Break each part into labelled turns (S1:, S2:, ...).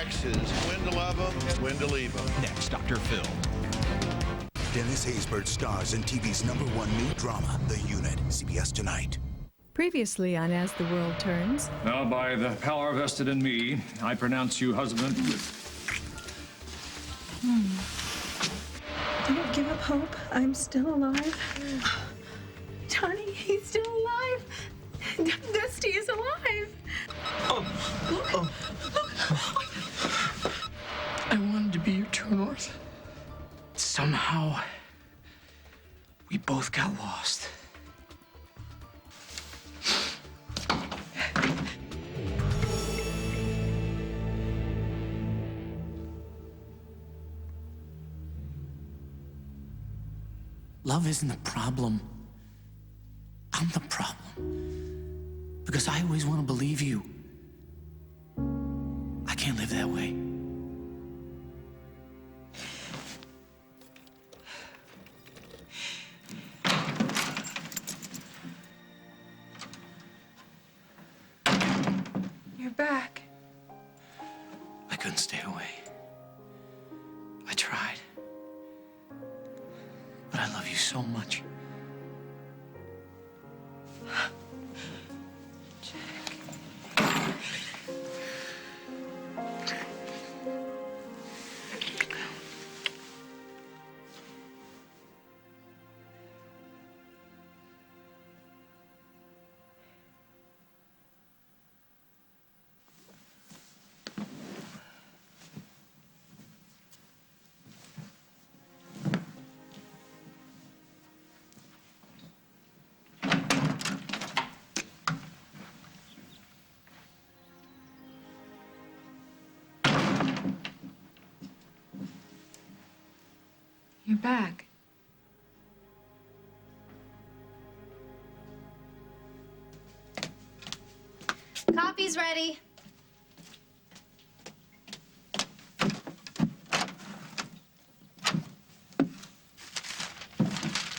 S1: exes, when to love them and when to leave them.
S2: Next, Dr. Phil.
S3: Dennis Haysbert stars in TV's #1 new drama, The Unit, CBS tonight.
S4: Previously on As the World Turns.
S5: Now, by the power vested in me, I pronounce you husband.
S6: Don't give up hope. I'm still alive. Johnny, he's still alive. Dusty is alive.
S7: I wanted to be your true north. Somehow, we both got lost. Love isn't the problem. I'm the problem. Because I always want to believe you. I can't live that way.
S6: You're back.
S7: I couldn't stay away. I tried. But I love you so much.
S6: You're back.
S8: Coffee's ready.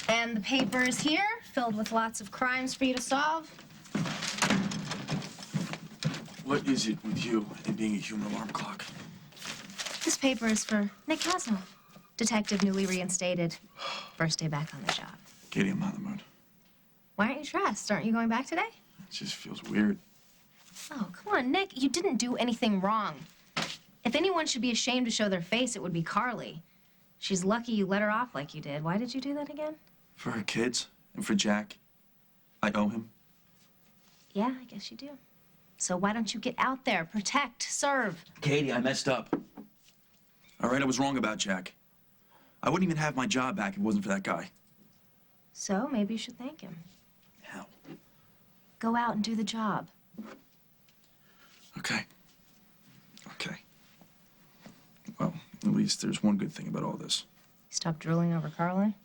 S8: And the paper is here, filled with lots of crimes for you to solve.
S7: What is it with you and being a human alarm clock?
S8: This paper is for Nick Hasnell, detective newly reinstated. First day back on the job.
S7: Katie, I'm not in the mood.
S8: Why aren't you dressed? Aren't you going back today?
S7: It just feels weird.
S8: Oh, come on, Nick. You didn't do anything wrong. If anyone should be ashamed to show their face, it would be Carly. She's lucky you let her off like you did. Why did you do that again?
S7: For her kids and for Jack, I owe him.
S8: Yeah, I guess you do. So why don't you get out there, protect, serve?
S7: Katie, I messed up. All right, I was wrong about Jack. I wouldn't even have my job back if it wasn't for that guy.
S8: So maybe you should thank him.
S7: How?
S8: Go out and do the job.
S7: Okay. Okay. Well, at least there's one good thing about all this.
S8: Stop drooling over Carly.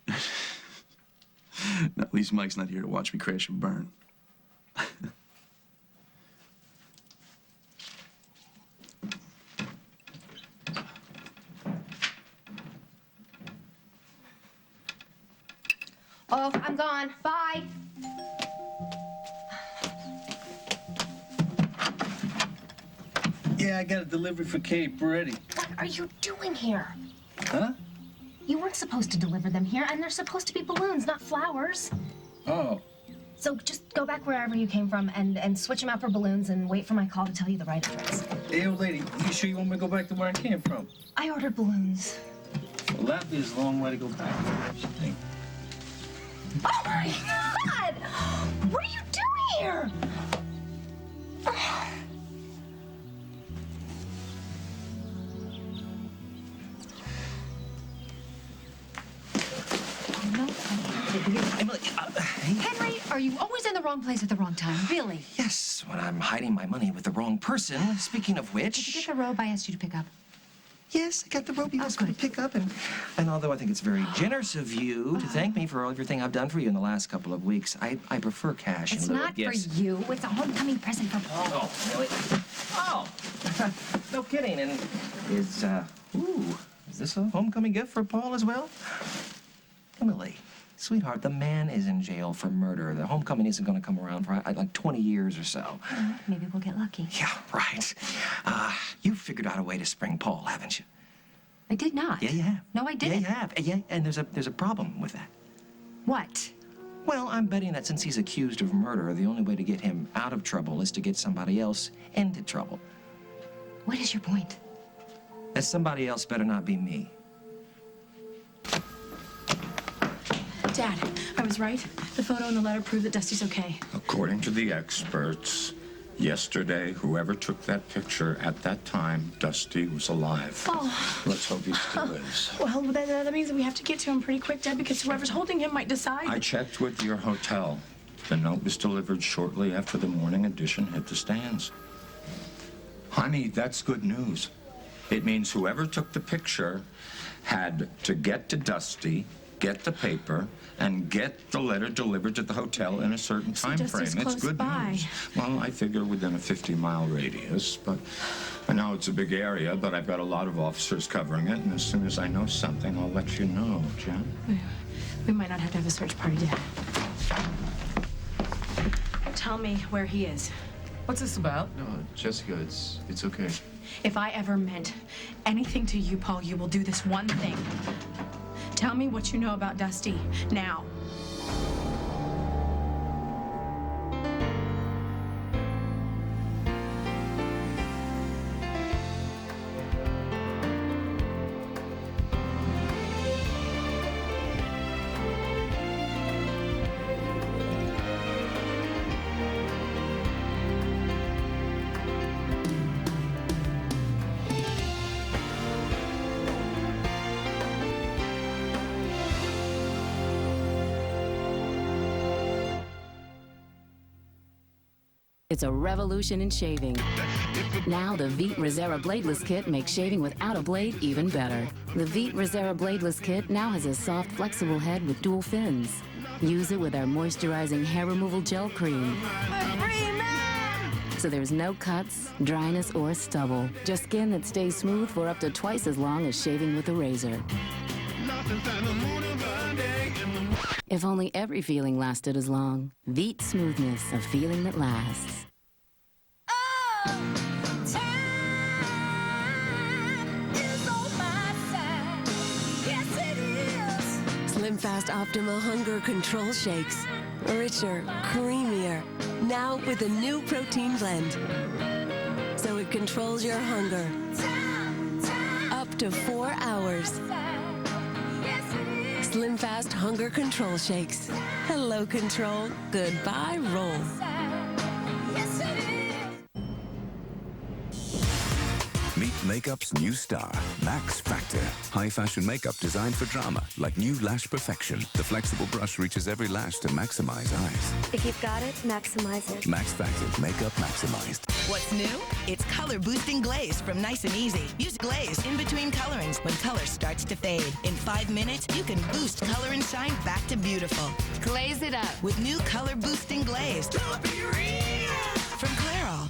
S7: At least Mike's not here to watch me crash and burn.
S8: Oh, I'm gone. Bye.
S9: Yeah, I got a delivery for Kate. Ready.
S8: What are you doing here?
S9: Huh?
S8: You weren't supposed to deliver them here, and they're supposed to be balloons, not flowers.
S9: Oh.
S8: So just go back wherever you came from and switch them out for balloons and wait for my call to tell you the right address.
S9: Hey, old lady, you sure you want me to go back to where I came from?
S8: I ordered balloons.
S9: Well, that'd be a long way to go back. I should think.
S8: Oh my God! What are you doing here?
S10: Henry, are you always in the wrong place at the wrong time? Really?
S11: Yes, when I'm hiding my money with the wrong person. Speaking of which...
S10: Did you get the robe I asked you to pick up?
S11: Yes, I got the robe you asked me to pick up. And although I think it's very generous of you to thank me for everything I've done for you in the last couple of weeks, I prefer cash
S10: It's
S11: in lieu
S10: not
S11: of gifts.
S10: for you. It's a homecoming present for Paul.
S11: Oh, really? Oh, no kidding. And is this a homecoming gift for Paul as well? Emily, Sweetheart, the man is in jail for murder. The homecoming isn't going to come around for like 20 years or so.
S6: Maybe we'll get lucky.
S11: Yeah, right. You've figured out a way to spring Paul, haven't you?
S10: I did not.
S11: Yeah, you have.
S10: No, I didn't.
S11: Yeah, you have. Yeah, and there's a problem with that.
S10: What?
S11: Well, I'm betting that since he's accused of murder, the only way to get him out of trouble is to get somebody else into trouble.
S10: What is your point?
S11: That somebody else better not be me.
S6: Dad, I was right. The photo and the letter prove that Dusty's okay.
S2: According to the experts, yesterday, whoever took that picture at that time, Dusty was alive.
S6: Oh.
S2: Let's hope he still is.
S6: Well, that means that we have to get to him pretty quick, Dad, because whoever's holding him might decide.
S2: I checked with your hotel. The note was delivered shortly after the morning edition hit the stands. Honey, that's good news. It means whoever took the picture had to get to Dusty, get the paper, and get the letter delivered to the hotel in a certain time frame. It's good news. Well, I figure within a 50-mile radius, but I know it's a big area, but I've got a lot of officers covering it, and as soon as I know something, I'll let you know, Jen.
S6: We might not have to have a search party, Dad. Tell me where he is.
S9: What's this about? No, Jessica, it's okay.
S6: If I ever meant anything to you, Paul, you will do this one thing. Tell me what you know about Dusty, now.
S12: It's a revolution in shaving. Now the Veet Reserva Bladeless Kit makes shaving without a blade even better. The Veet Reserva Bladeless Kit now has a soft, flexible head with dual fins. Use it with our moisturizing hair removal gel cream. So there's no cuts, dryness, or stubble. Just skin that stays smooth for up to twice as long as shaving with a razor. If only every feeling lasted as long. Veet smoothness, a feeling that lasts.
S13: Slim Fast Optima Hunger Control Shakes. Richer, creamier. Now with a new protein blend. So it controls your hunger. Up to 4 hours. Slim Fast Hunger Control Shakes. Hello, control. Goodbye, roll.
S3: Meet makeup's new star, Max Factor. High fashion makeup designed for drama, like new Lash Perfection. The flexible brush reaches every lash to maximize eyes.
S14: If you've got it, maximize it.
S3: Max Factor, makeup maximized.
S15: What's new? It's color boosting glaze from Nice and Easy. Use glaze in between colorings when color starts to fade. In 5 minutes, you can boost color and shine back to beautiful.
S10: Glaze it up
S15: with new color boosting glaze. Don't be real. From Clairol.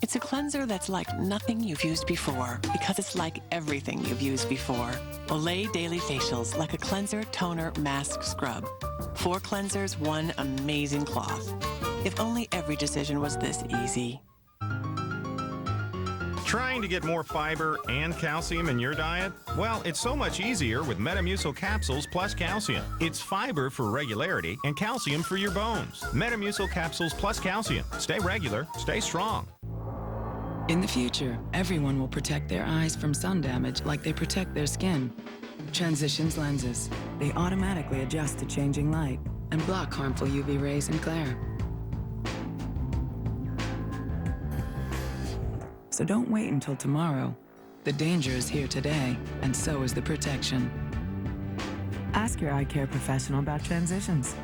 S16: It's a cleanser that's like nothing you've used before because it's like everything you've used before. Olay Daily Facials, like a cleanser, toner, mask, scrub. 4 cleansers, 1 amazing cloth. If only every decision was this easy.
S17: Trying to get more fiber and calcium in your diet? Well, it's so much easier with Metamucil Capsules Plus Calcium. It's fiber for regularity and calcium for your bones. Metamucil Capsules Plus Calcium. Stay regular, stay strong.
S18: In the future, everyone will protect their eyes from sun damage like they protect their skin. Transitions lenses. They automatically adjust to changing light and block harmful UV rays and glare. So don't wait until tomorrow. The danger is here today, and so is the protection. Ask your eye care professional about transitions.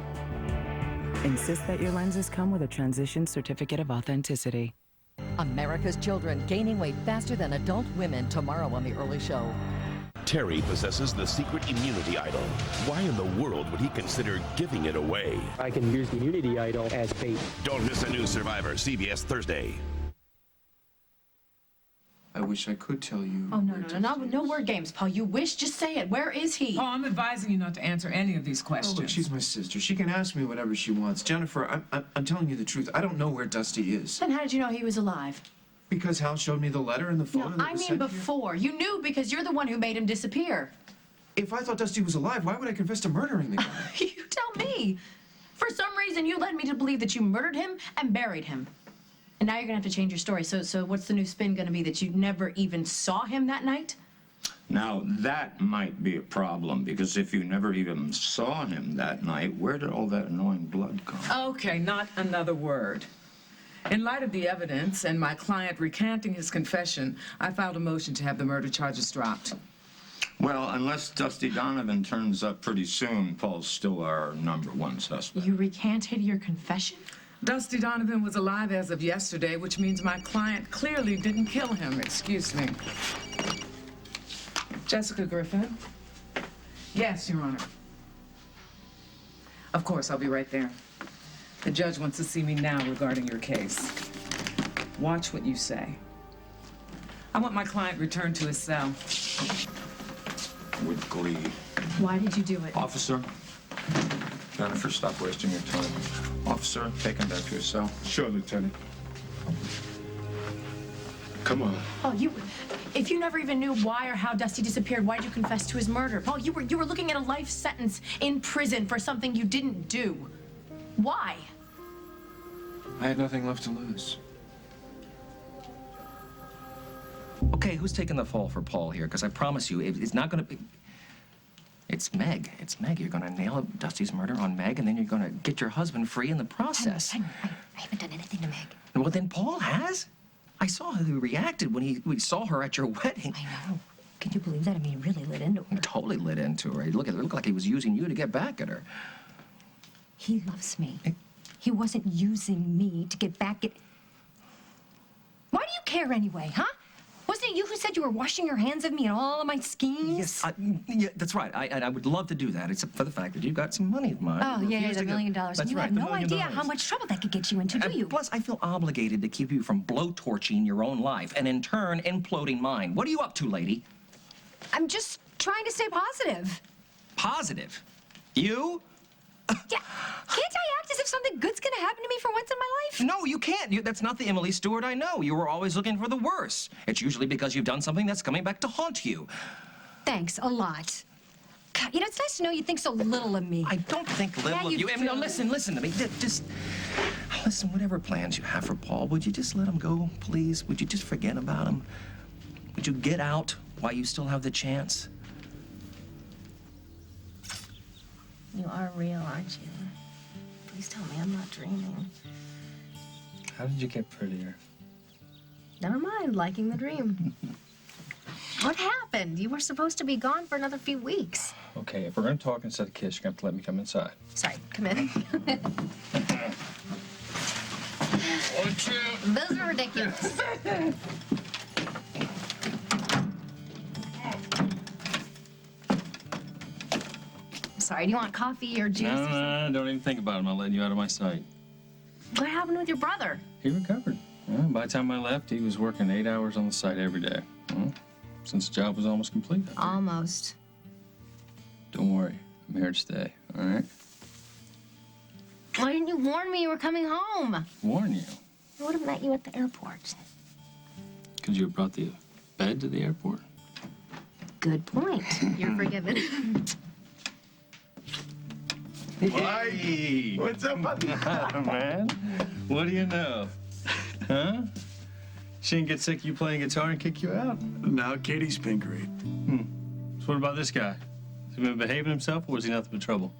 S18: Insist that your lenses come with a transition certificate of authenticity.
S19: America's children gaining weight faster than adult women tomorrow on The Early Show.
S20: Terry possesses the secret immunity idol. Why in the world would he consider giving it away?
S21: I can use the immunity idol as bait.
S20: Don't miss a new Survivor, CBS Thursday.
S1: I wish I could tell you.
S10: Oh, no word games, Paul. You wish, just say it. Where is he?
S18: Paul, I'm advising you not to answer any of these questions.
S1: Oh, look, she's my sister. She can ask me whatever she wants. Jennifer, I'm telling you the truth. I don't know where Dusty is.
S10: Then how did you know he was alive?
S1: Because Hal showed me the letter and the photo that
S10: I
S1: was
S10: mean
S1: sent here.
S10: before. You knew because you're the one who made him disappear.
S1: If I thought Dusty was alive, why would I confess to murdering the guy?
S10: You tell me. For some reason, you led me to believe that you murdered him and buried him. And now you're gonna have to change your story. So what's the new spin gonna be, that you never even saw him that night?
S2: Now, that might be a problem, because if you never even saw him that night, where did all that annoying blood come?
S18: Okay, not another word. In light of the evidence and my client recanting his confession, I filed a motion to have the murder charges dropped.
S2: Well, unless Dusty Donovan turns up pretty soon, Paul's still our #1 suspect.
S10: You recanted your confession?
S18: Dusty Donovan was alive as of yesterday, which means my client clearly didn't kill him. Excuse me. Jessica Griffin? Yes, Your Honor. Of course, I'll be right there. The judge wants to see me now regarding your case. Watch what you say. I want my client returned to his cell.
S2: With glee.
S10: Why did you do it?
S2: Officer, Jennifer, stop wasting your time. Officer, take him back to his cell.
S1: Sure, Lieutenant. Come on.
S10: Paul, if you never even knew why or how Dusty disappeared, why did you confess to his murder? Paul, you were looking at a life sentence in prison for something you didn't do. Why?
S1: I had nothing left to lose.
S11: Okay, who's taking the fall for Paul here? Because I promise you, it's not going to be... It's Meg. It's Meg. You're going to nail Dusty's murder on Meg, and then you're going to get your husband free in the process.
S8: I haven't done anything to Meg.
S11: Well, then Paul has. I saw how he reacted when we saw her at your wedding.
S8: I know. Can you believe that? I mean, he really lit into her.
S11: Totally lit into her. It looked like he was using you to get back at her.
S8: He loves me. He wasn't using me to get back at... Why do you care anyway, huh? Wasn't it you who said you were washing your hands of me and all of my schemes?
S11: Yes, yeah, that's right. I would love to do that, except for the fact that you've got some money of mine.
S8: Oh, yeah,
S11: Refused
S8: the
S11: to
S8: $1 million.
S11: That's
S8: And you
S11: right,
S8: have
S11: the
S8: no
S11: $1 million.
S8: idea how much trouble that could get you into, do you?
S11: Plus, I feel obligated to keep you from blowtorching your own life and, in turn, imploding mine. What are you up to, lady?
S8: I'm just trying to stay positive.
S11: Positive? You?
S8: Yeah. Can't I act as if something good's gonna happen to me for once in my life?
S11: No, you can't. That's not the Emily Stewart I know. You were always looking for the worst. It's usually because you've done something that's coming back to haunt you.
S8: Thanks, a lot. God, you know, it's nice to know you think so little of me.
S11: I don't think little of you. I mean, no, listen to me. Just listen, whatever plans you have for Paul, would you just let him go, please? Would you just forget about him? Would you get out while you still have the chance?
S8: You are real, aren't you? Please tell me I'm not dreaming.
S9: How did you get prettier?
S8: Never mind, liking the dream. What happened? You were supposed to be gone for another few weeks.
S9: Okay, if we're gonna talk instead of kiss, you're gonna have to let me come inside.
S8: Sorry, come in. Those are ridiculous. Sorry, do you want coffee or juice?
S9: No, don't even think about it. I'm letting you out of my sight.
S8: What happened with your brother?
S9: He recovered. By the time I left, he was working 8 hours on the site every day. Since the job was almost complete.
S8: Almost.
S9: Don't worry. I'm here to stay, all right?
S8: Why didn't you warn me you were coming home?
S9: Warn you?
S8: I would have met you at the airport.
S9: Could you have brought the bed to the airport?
S8: Good point. You're forgiven.
S9: Hey! What's up, man? What do you know? Huh? She didn't get sick of you playing guitar and kick you out?
S1: No, Katie's been great.
S9: So what about this guy? Has he been behaving himself, or was he nothing but trouble?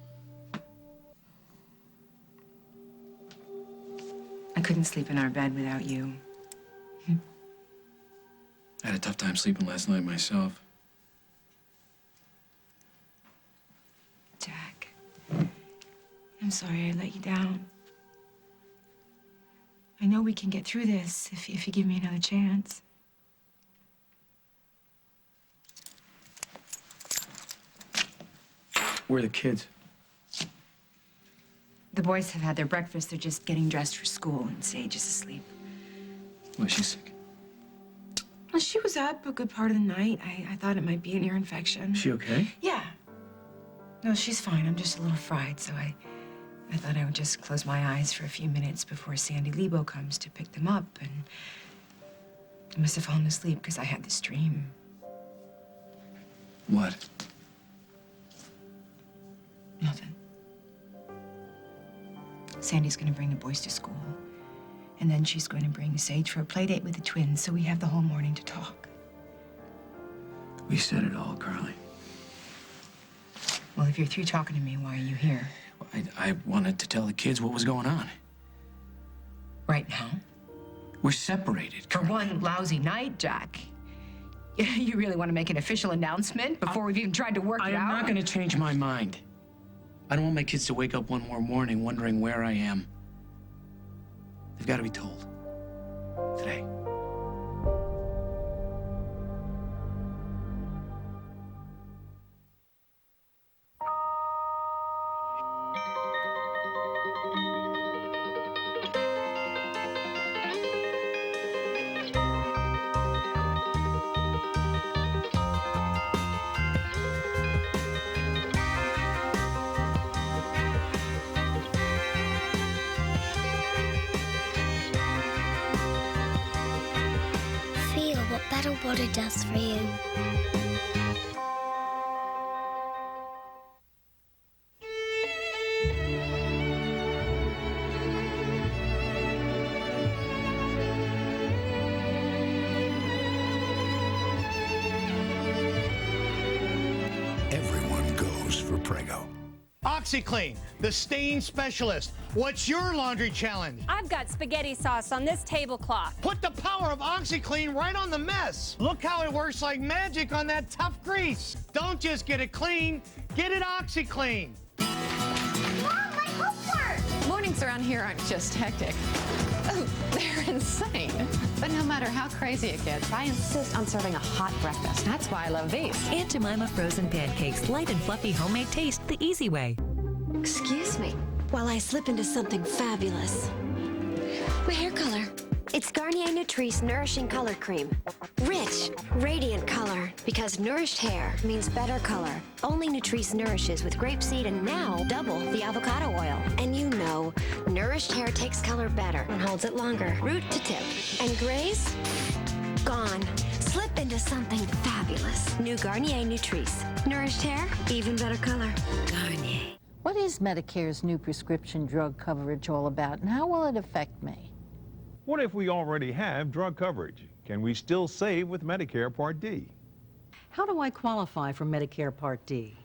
S18: I couldn't sleep in our bed without you.
S1: I had a tough time sleeping last night myself.
S10: Jack, I'm sorry I let you down. I know we can get through this if you give me another chance.
S1: Where are the kids?
S10: The boys have had their breakfast. They're just getting dressed for school, and Sage is asleep.
S1: Was she sick?
S6: Well, she was up a good part of the night. I thought it might be an ear infection.
S11: Is she okay?
S6: Yeah. No, she's fine. I'm just a little fried, so I thought I would just close my eyes for a few minutes before Sandy Lebo comes to pick them up, and I must have fallen asleep because I had this dream.
S11: What?
S6: Nothing. Sandy's gonna bring the boys to school, and then she's going to bring Sage for a play date with the twins, so we have the whole morning to talk.
S11: We said it all, Carly.
S6: Well, if you're through talking to me, why are you here?
S7: I wanted to tell the kids what was going on.
S6: Right now?
S7: We're separated.
S6: For one lousy night, Jack. You really want to make an official announcement before we've even tried to work it out?
S7: I'm not going to change my mind. I don't want my kids to wake up one more morning wondering where I am. They've got to be told. Today.
S4: Feel what better water does for you.
S3: Everyone goes for Prego.
S22: OxyClean, the stain specialist. What's your laundry challenge?
S23: I've got spaghetti sauce on this tablecloth.
S22: Put the power of OxyClean right on the mess. Look how it works like magic on that tough grease. Don't just get it clean, get it OxyClean.
S23: Mom, my homework! Mornings around here aren't just hectic. Oh, they're insane. But no matter how crazy it gets, I insist on serving a hot breakfast. That's why I love these.
S24: Aunt Jemima frozen pancakes, light and fluffy homemade taste the easy way.
S14: Excuse me, while I slip into something fabulous. My hair color. It's Garnier Nutrice Nourishing Color Cream. Rich, radiant color, because nourished hair means better color. Only Nutrice nourishes with grapeseed and now double the avocado oil. And you know, nourished hair takes color better and holds it longer, root to tip. And grays? Gone. Slip into something fabulous. New Garnier Nutrice. Nourished hair, even better color. Garnier.
S25: What is Medicare's new prescription drug coverage all about, and how will it affect me?
S26: What if we already have drug coverage? Can we still save with Medicare Part D?
S25: How do I qualify for Medicare Part D?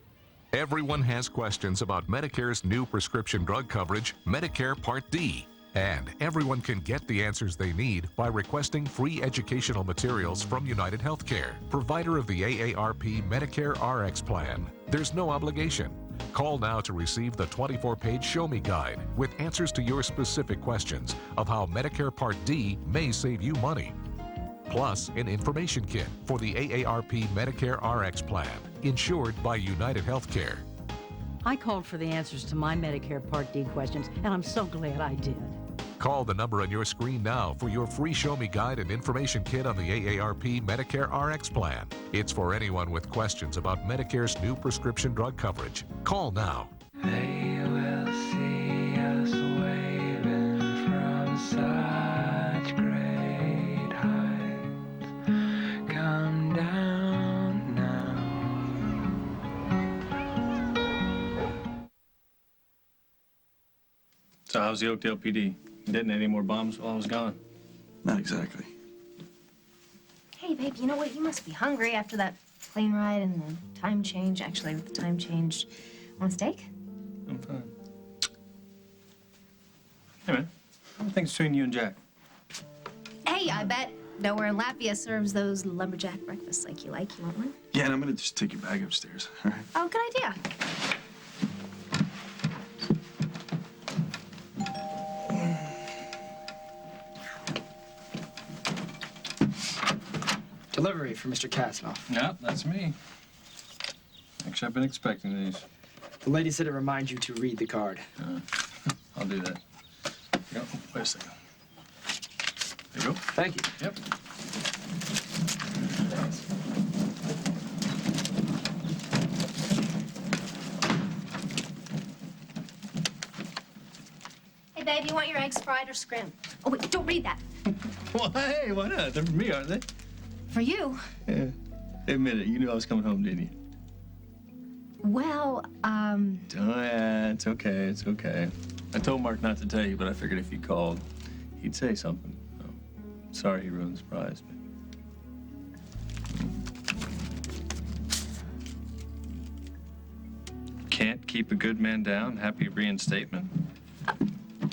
S27: Everyone has questions about Medicare's new prescription drug coverage, Medicare Part D. And everyone can get the answers they need by requesting free educational materials from United Healthcare, provider of the AARP Medicare RX plan. There's no obligation. Call now to receive the 24-page Show Me Guide with answers to your specific questions of how Medicare Part D may save you money. Plus, an information kit for the AARP Medicare RX plan, insured by United Healthcare.
S25: I called for the answers to my Medicare Part D questions, and I'm so glad I did.
S27: Call the number on your screen now for your free Show Me Guide and information kit on the AARP Medicare RX plan. It's for anyone with questions about Medicare's new prescription drug coverage. Call now.
S28: They will see us waving from such great heights. Come down now.
S9: So how's the Oakdale PD? Detonated any more bombs while I was gone?
S1: Not exactly.
S8: Hey, babe, you know what? You must be hungry after that plane ride and the time change. Actually, with the time change, want a steak?
S9: I'm fine. Hey, man. What are things between you and Jack?
S8: Hey, I bet nowhere in Latvia serves those lumberjack breakfasts like you like. You want one?
S1: Yeah, and I'm gonna just take your bag upstairs, all right?
S8: Oh, good idea.
S11: Delivery for Mr. Kasnoff.
S9: Yep, that's me. Actually, I've been expecting these.
S11: The lady said it reminds you to read the card.
S9: I'll do that. Yep, wait a second. There you go.
S11: Thank you.
S9: Yep.
S4: babe, you want your eggs fried or scrimp? Oh, wait, don't read that.
S9: Well, hey, why not? They're for me, aren't they?
S4: For you?
S9: Yeah. Admit it. You knew I was coming home, didn't you?
S4: Well,
S9: Oh, yeah, it's okay. It's okay. I told Mark not to tell you, but I figured if you called, he'd say something. So, sorry he ruined the surprise, but... Can't keep a good man down. Happy reinstatement.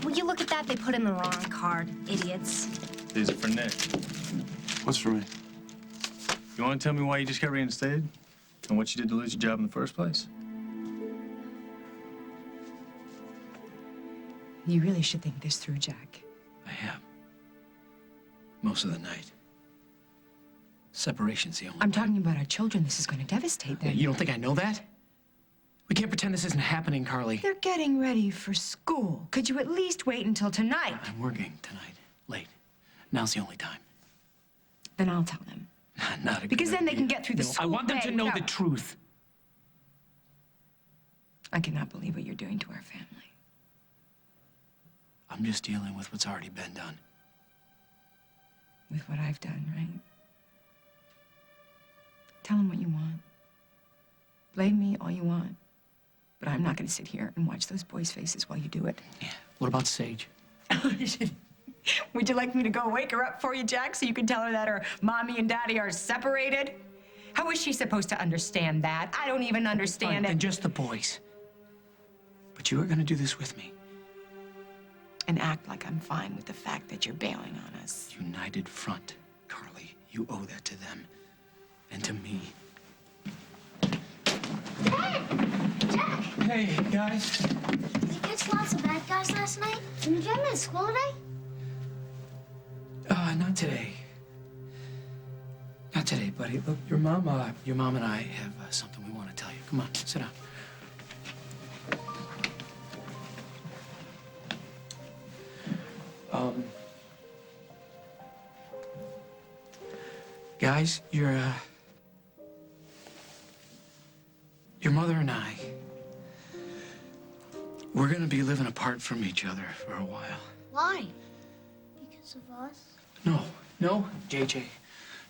S4: will you look at that? They put in the wrong card. Idiots.
S9: These are for Nick.
S5: What's for me?
S9: You want to tell me why you just got reinstated? And what you did to lose your job in the first place?
S6: You really should think this through, Jack.
S7: I have. Most of the night. Separation's the only
S6: I'm talking about our children. This is going to devastate them.
S7: You don't think I know that? We can't pretend this isn't happening, Carly.
S6: They're getting ready for school. Could you at least wait until tonight?
S7: I'm working tonight. Late. Now's the only time.
S6: Then I'll tell them.
S7: Not a
S6: Because
S7: good
S6: then they
S7: idea.
S6: can get through the
S7: No, I
S6: school
S7: want them to
S6: day.
S7: know
S6: No.
S7: the truth.
S6: I cannot believe what you're doing to our family.
S7: I'm just dealing with what's already been done.
S6: With what I've done, right? Tell them what you want. Blame me all you want. But I'm not going to sit here and watch those boys' faces while you do it.
S7: Yeah. What about Sage?
S6: Would you like me to go wake her up for you, Jack, so you can tell her that her mommy and daddy are separated? How is she supposed to understand that? I don't even understand it.
S7: And just the boys. But you are going to do this with me.
S6: And act like I'm fine with the fact that you're bailing on us.
S7: United front, Carly. You owe that to them. And to me.
S4: Jack!
S7: Hey, guys.
S4: Did you catch lots of bad guys last night? Did you join me at school today?
S7: Not today. Not today, buddy. Look, your mom and I have something we want to tell you. Come on, sit down. Guys, your mother and I, we're gonna be living apart from each other for a while.
S4: Why? Because of us?
S7: No, JJ.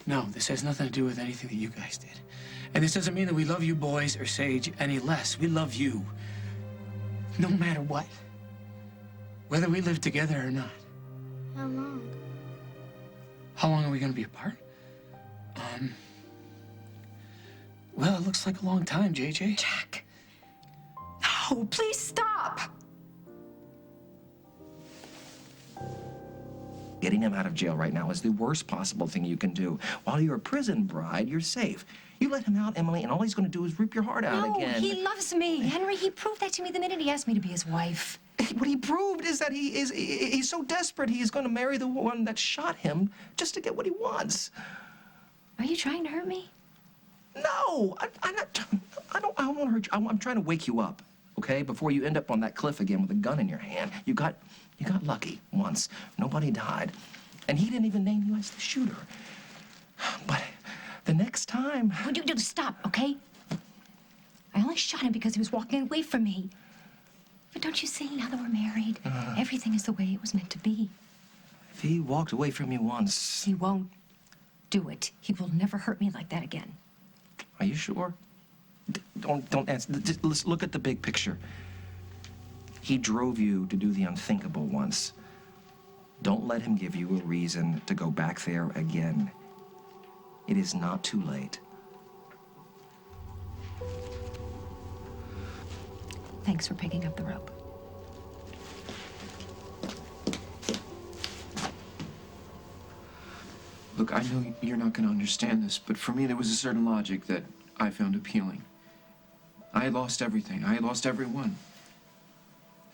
S7: No, this has nothing to do with anything that you guys did. And this doesn't mean that we love you boys or Sage any less. We love you. No matter what. Whether we live together or not.
S4: How long?
S7: How long are we gonna be apart? Well, it looks like a long time, JJ.
S6: Jack. No, please stop.
S11: Getting him out of jail right now is the worst possible thing you can do. While you're a prison bride, you're safe. You let him out, Emily, and all he's going to do is rip your heart out
S8: No,
S11: again.
S8: he loves me. Henry, he proved that to me the minute he asked me to be his wife.
S11: What he proved is that he's so desperate he is going to marry the one that shot him just to get what he wants.
S8: Are you trying to hurt me?
S11: No, I'm not. I don't want to hurt you. I'm trying to wake you up, okay? Before you end up on that cliff again with a gun in your hand. You got lucky once. Nobody died, and he didn't even name you as the shooter. But the next time.
S8: Would you just stop, okay? I only shot him because he was walking away from me. But don't you see, now that we're married, everything is the way it was meant to be.
S11: If he walked away from you once.
S8: He won't do it. He will never hurt me like that again.
S11: Are you sure? Don't answer. Just let's look at the big picture. He drove you to do the unthinkable once. Don't let him give you a reason to go back there again. It is not too late.
S8: Thanks for picking up the rope.
S1: Look, I know you're not going to understand this, but for me, there was a certain logic that I found appealing. I had lost everything. I had lost everyone.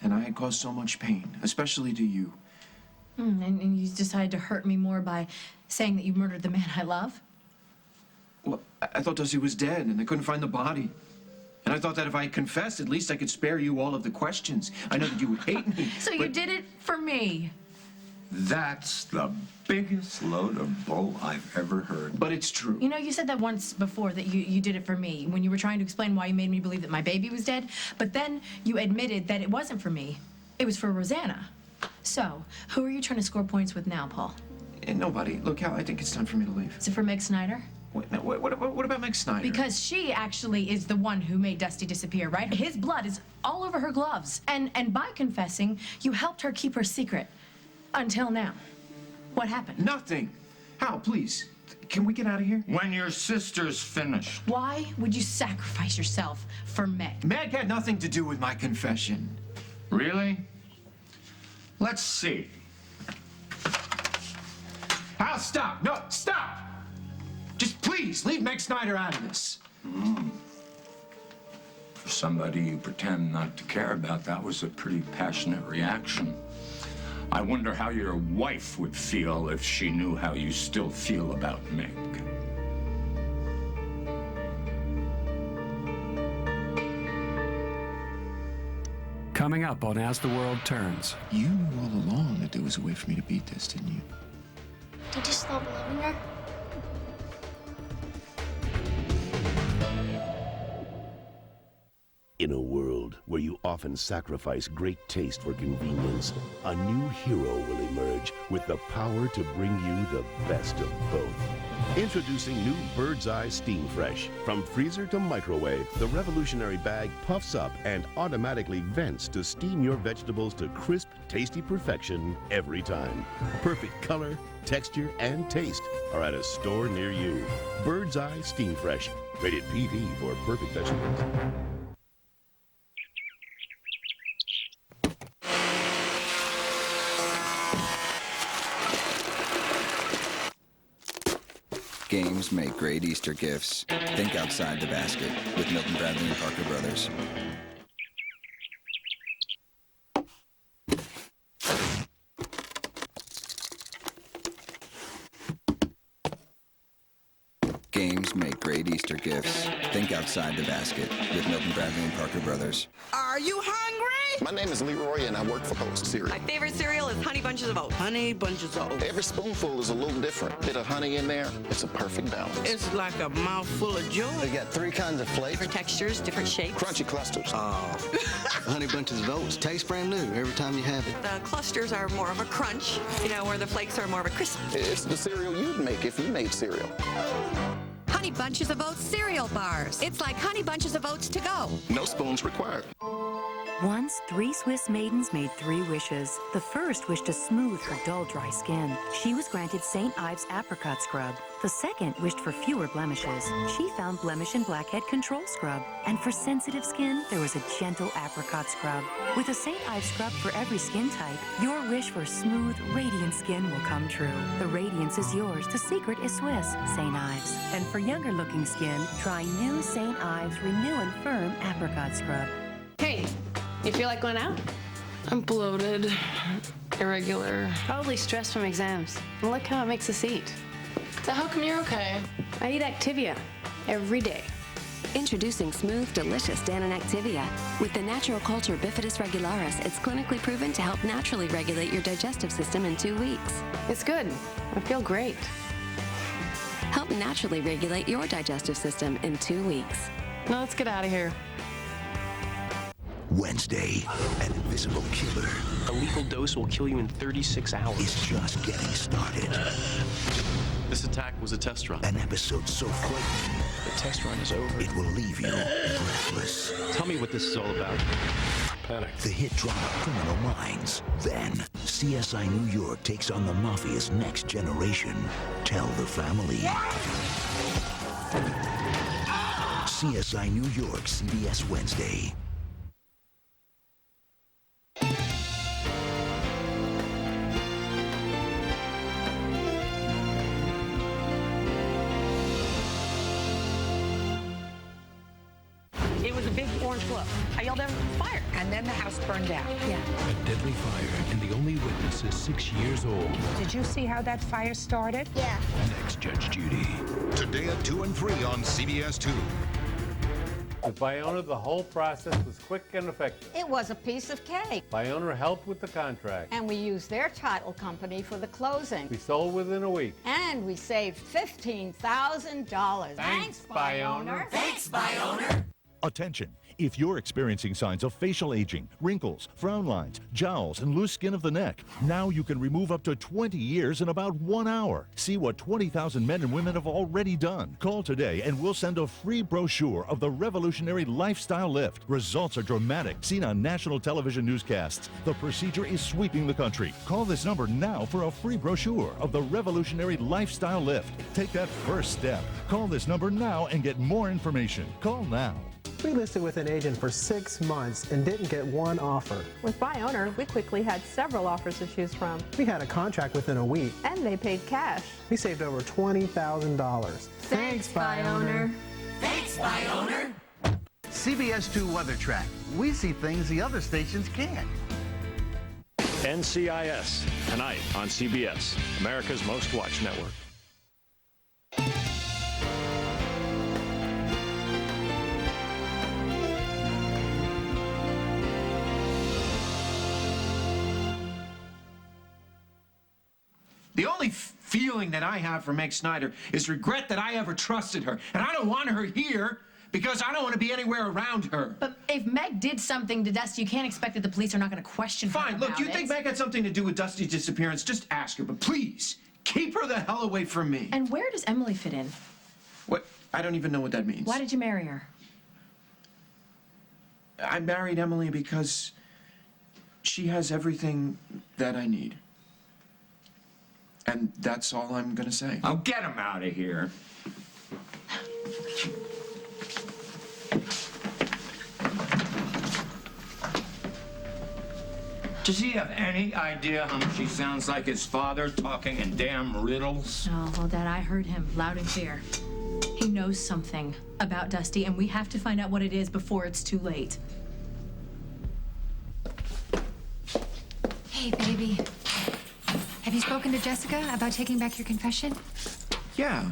S1: And I had caused so much pain, especially to you.
S10: And you decided to hurt me more by saying that you murdered the man I love?
S1: Well, I thought Dusty was dead, and they couldn't find the body. And I thought that if I confessed, at least I could spare you all of the questions. I know that you would hate me.
S10: So you did it for me?
S2: That's the biggest load of bull I've ever heard.
S1: But it's true.
S10: You know, you said that once before, that you did it for me, when you were trying to explain why you made me believe that my baby was dead. But then you admitted that it wasn't for me. It was for Rosanna. So, who are you trying to score points with now, Paul?
S1: Nobody. Look, Hal, I think it's time for me to leave.
S10: Is it for Meg Snyder?
S1: Wait, no, what about Meg Snyder?
S10: Because she actually is the one who made Dusty disappear, right? His blood is all over her gloves. And by confessing, you helped her keep her secret. Until now. What happened?
S1: Nothing. Hal, please. Can we get out of here?
S2: When your sister's finished.
S10: Why would you sacrifice yourself for Meg?
S1: Meg had nothing to do with my confession.
S2: Really? Let's see.
S1: Hal, stop! No, stop! Just please, leave Meg Snyder out of this.
S2: For somebody you pretend not to care about, that was a pretty passionate reaction. I wonder how your wife would feel if she knew how you still feel about Meg.
S12: Coming up on As the World Turns.
S1: You knew all along that there was a way for me to beat this, didn't you?
S4: Did you stop loving her?
S13: In a world where you often sacrifice great taste for convenience, a new hero will emerge with the power to bring you the best of both. Introducing new Bird's Eye Steam Fresh. From freezer to microwave, the revolutionary bag puffs up and automatically vents to steam your vegetables to crisp, tasty perfection every time. Perfect color, texture, and taste are at a store near you. Bird's Eye Steam Fresh. Rated PG for perfect vegetables.
S15: Games make great Easter gifts. Think outside the basket with Milton Bradley and Parker Brothers. Games make great Easter gifts. Think outside the basket with Milton Bradley and Parker Brothers.
S16: Are you hungry?
S17: My name is Leroy, and I work for Post Cereal.
S16: My favorite cereal is Honey Bunches of Oats. Honey Bunches of Oats.
S17: Every spoonful is a little different. Bit of honey in there, it's a perfect balance.
S16: It's like a mouthful of joy.
S17: They got 3 kinds of flavors.
S16: Different textures, different shapes.
S17: Crunchy clusters.
S19: Honey Bunches of Oats taste brand new every time you have it.
S16: The clusters are more of a crunch, you know, where the flakes are more of a crisp.
S17: It's the cereal you'd make if you made cereal.
S20: Honey Bunches of Oats cereal bars. It's like Honey Bunches of Oats to go.
S17: No spoons required.
S21: Once, 3 Swiss maidens made 3 wishes. The first wished to smooth her dull, dry skin. She was granted St. Ives apricot scrub. The second wished for fewer blemishes. She found blemish and blackhead control scrub. And for sensitive skin, there was a gentle apricot scrub. With a St. Ives scrub for every skin type, your wish for smooth, radiant skin will come true. The radiance is yours. The secret is Swiss St. Ives. And for younger-looking skin, try new St. Ives Renew and Firm apricot scrub.
S10: Hey, you feel like going out?
S29: I'm bloated, irregular. Probably stressed from exams. And look how it makes us eat. So how come you're okay? I eat Activia every day.
S14: Introducing smooth, delicious Dannon Activia. With the natural culture Bifidus regularis, it's clinically proven to help naturally regulate your digestive system in 2 weeks.
S29: It's good. I feel great.
S14: Help naturally regulate your digestive system in 2 weeks.
S29: Now let's get out of here.
S13: Wednesday, an invisible killer.
S30: A lethal dose will kill you in 36 hours.
S13: Is just getting started.
S30: This attack was a test run.
S13: An episode so frightening.
S30: The test run is over.
S13: It will leave you breathless.
S30: Tell me what this is all about. Panic.
S13: The hit drama Criminal Minds. Then, CSI New York takes on the Mafia's next generation. Tell the family. CSI New York, CBS Wednesday.
S10: It was a big orange glow. I yelled out, fire! And then the house burned down. Yeah.
S31: A deadly fire, and the only witness is 6 years old.
S32: Did you see how that fire started?
S4: Yeah.
S31: Next, Judge Judy.
S33: Today at 2 and 3 on CBS 2.
S22: With Bayona, the whole process was quick and effective.
S34: It was a piece of cake.
S22: Bayona helped with the contract.
S34: And we used their title company for the closing.
S22: We sold within a week.
S34: And we saved $15,000.
S22: Thanks, Bayona.
S34: Thanks, Bayona.
S3: Attention! If you're experiencing signs of facial aging, wrinkles, frown lines, jowls, and loose skin of the neck, now you can remove up to 20 years in about 1 hour. See what 20,000 men and women have already done. Call today and we'll send a free brochure of the revolutionary lifestyle lift. Results are dramatic, seen on national television newscasts. The procedure is sweeping the country. Call this number now for a free brochure of the revolutionary lifestyle lift. Take that first step. Call this number now and get more information. Call now.
S5: We listed with an agent for 6 months and didn't get one offer.
S6: With Buy Owner, we quickly had several offers to choose from.
S5: We had a contract within a week.
S6: And they paid cash.
S5: We saved over $20,000.
S6: Thanks, Buy Owner.
S7: Thanks, Buy Owner.
S8: CBS 2 Weather Track. We see things the other stations can't.
S9: NCIS, tonight on CBS, America's most watched network.
S1: The only feeling that I have for Meg Snyder is regret that I ever trusted her. And I don't want her here because I don't want to be anywhere around her.
S10: But if Meg did something to Dusty, you can't expect that the police are not going to question her
S1: Fine, look,
S10: about
S1: you think Meg had something to do with Dusty's disappearance, just ask her. But please, keep her the hell away from me.
S10: And where does Emily fit in?
S1: What? I don't even know what that means.
S10: Why did you marry her?
S1: I married Emily because she has everything that I need. And that's all I'm gonna say.
S2: I'll get him out of here. Does he have any idea how much he sounds like his father talking in damn riddles?
S10: Oh, well, Dad, I heard him loud and clear. He knows something about Dusty, and we have to find out what it is before it's too late.
S11: Hey, baby. Have you spoken to Jessica about taking back your confession?
S1: Yeah.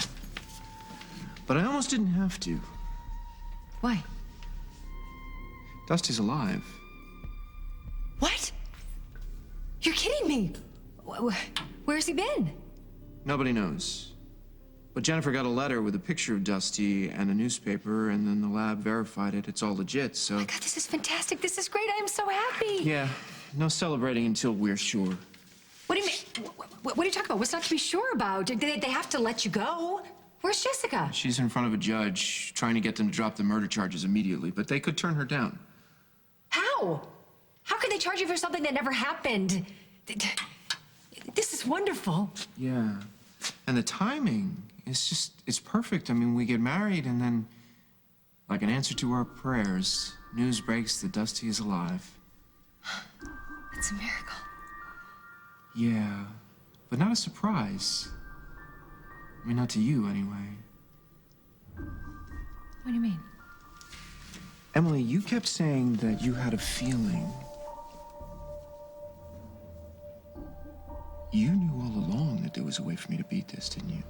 S1: But I almost didn't have to.
S11: Why?
S1: Dusty's alive.
S11: What? You're kidding me. Where's he been?
S1: Nobody knows. But Jennifer got a letter with a picture of Dusty and a newspaper, and then the lab verified it. It's all legit, so...
S11: Oh my God, this is fantastic. This is great. I am so happy.
S1: Yeah, no celebrating until we're sure.
S11: What do you mean? What are you talking about? What's not to be sure about? They have to let you go. Where's Jessica?
S1: She's in front of a judge, trying to get them to drop the murder charges immediately, but they could turn her down.
S11: How? How could they charge you for something that never happened? This is wonderful.
S1: Yeah. And the timing is just, it's perfect. I mean, we get married and then, like an answer to our prayers, news breaks that Dusty is alive.
S11: It's a miracle.
S1: Yeah, but not a surprise. I mean, not to you, anyway.
S11: What do you mean?
S1: Emily, you kept saying that you had a feeling. You knew all along that there was a way for me to beat this, didn't you?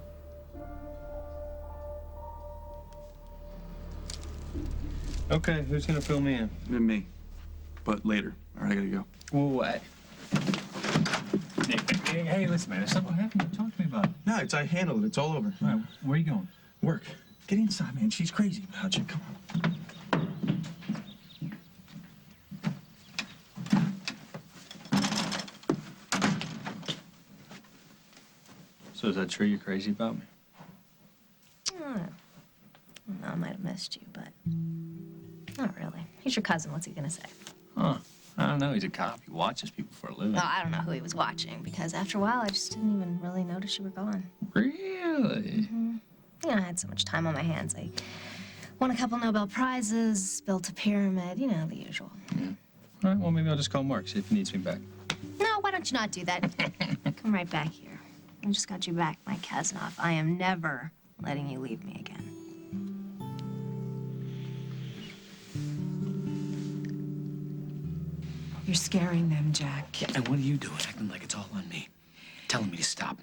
S30: Okay, who's gonna fill me in?
S8: Me. But later. All right, I gotta go.
S30: Well, what? Hey, listen, man. If something happened, talk to me about it.
S8: No, I handled it. It's all over.
S30: All right, where are you going?
S8: Work. Get inside, man. She's crazy about you. Come on.
S30: So is that true you're crazy about me?
S9: I might have missed you, but not really. He's your cousin. What's he gonna say?
S30: Huh. I don't know. He's a cop. He watches people for a living.
S9: No, I don't know who he was watching because after a while, I just didn't even really notice you were gone.
S30: Really?
S9: I had so much time on my hands. I won a couple Nobel Prizes, built a pyramid, you know, the usual.
S30: Yeah. All right, well, maybe I'll just call Mark, see if he needs me back.
S9: No, why don't you not do that? Come right back here. I just got you back, Mike Kasanoff. I am never letting you leave me again.
S11: You're scaring them, Jack.
S18: Yeah, and what are you doing, acting like it's all on me? Telling me to stop.